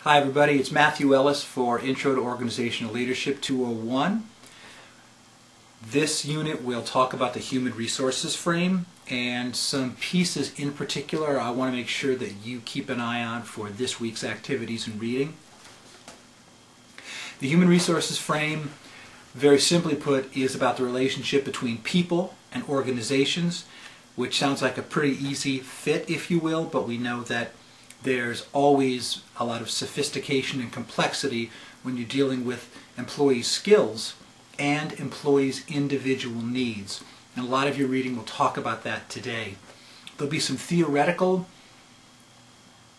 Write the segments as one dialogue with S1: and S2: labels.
S1: Hi everybody, it's Matthew Ellis for Intro to Organizational Leadership 201. This unit will talk about the human resources frame and some pieces in particular I want to make sure that you keep an eye on for this week's activities and reading. The human resources frame, very simply put, is about the relationship between people and organizations, which sounds like a pretty easy fit, if you will, but we know that there's always a lot of sophistication and complexity when you're dealing with employees' skills and employees' individual needs. And a lot of your reading will talk about that today. There'll be some theoretical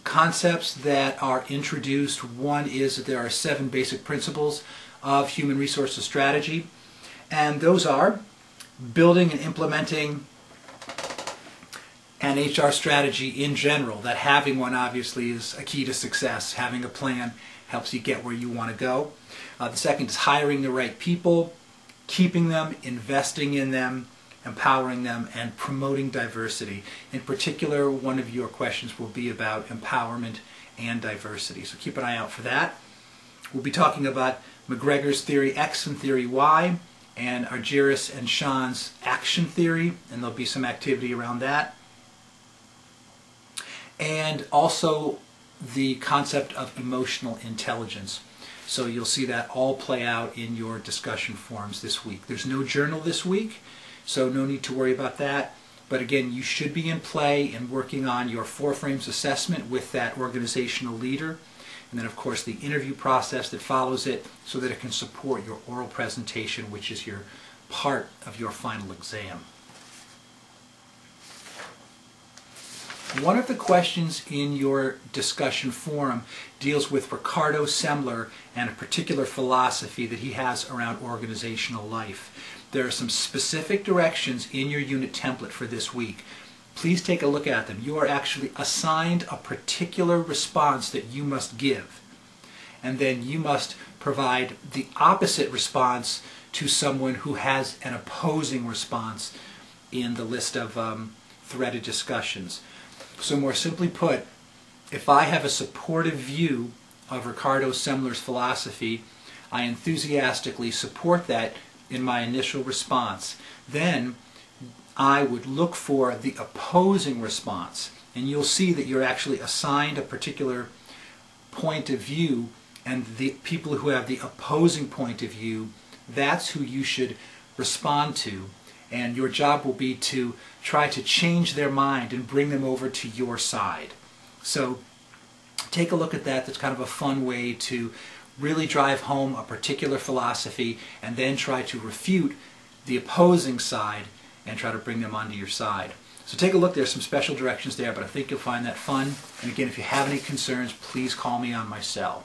S1: concepts that are introduced. One is that there are 7 basic principles of human resources strategy, and those are building and implementing an HR strategy in general. That having one obviously is a key to success. Having a plan helps you get where you want to go. The second is hiring the right people, keeping them, investing in them, empowering them, and promoting diversity. In particular, one of your questions will be about empowerment and diversity, so keep an eye out for that. We'll be talking about McGregor's Theory X and Theory Y, and Argyris and Sean's Action Theory, and there'll be some activity around that. And also the concept of emotional intelligence. So you'll see that all play out in your discussion forums this week. There's no journal this week, so no need to worry about that. But again, you should be in play and working on your 4 frames assessment with that organizational leader. And then of course the interview process that follows it so that it can support your oral presentation, which is your part of your final exam. One of the questions in your discussion forum deals with Ricardo Semler and a particular philosophy that he has around organizational life. There are some specific directions in your unit template for this week. Please take a look at them. You are actually assigned a particular response that you must give, and then you must provide the opposite response to someone who has an opposing response in the list of threaded discussions. So more simply put, if I have a supportive view of Ricardo Semler's philosophy, I enthusiastically support that in my initial response. Then I would look for the opposing response, and you'll see that you're actually assigned a particular point of view, and the people who have the opposing point of view, that's who you should respond to. And your job will be to try to change their mind and bring them over to your side. So take a look at that. That's kind of a fun way to really drive home a particular philosophy and then try to refute the opposing side and try to bring them onto your side. So take a look. There's some special directions there, but I think you'll find that fun. And again, if you have any concerns, please call me on my cell.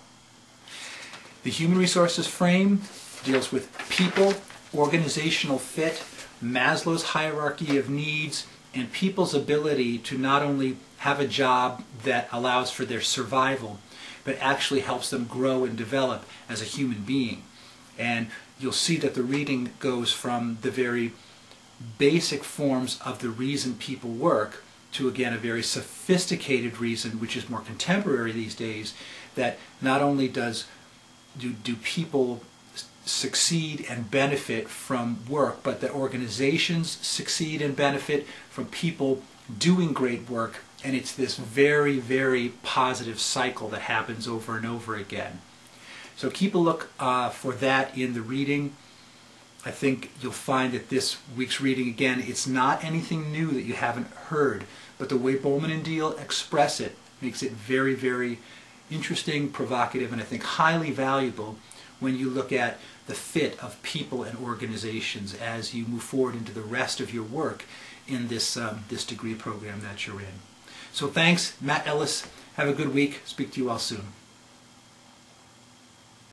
S1: The human resources frame deals with people, organizational fit, Maslow's hierarchy of needs, and people's ability to not only have a job that allows for their survival, but actually helps them grow and develop as a human being. And you'll see that the reading goes from the very basic forms of the reason people work to, again, a very sophisticated reason, which is more contemporary these days, that not only do people succeed and benefit from work, but that organizations succeed and benefit from people doing great work, and it's this very, very positive cycle that happens over and over again. So keep a look for that in the reading. I think you'll find that this week's reading, again, it's not anything new that you haven't heard, but the way Bowman and Deal express it makes it very, very interesting, provocative, and I think highly valuable when you look at the fit of people and organizations as you move forward into the rest of your work in this degree program that you're in. So thanks, Matt Ellis. Have a good week. Speak to you all soon.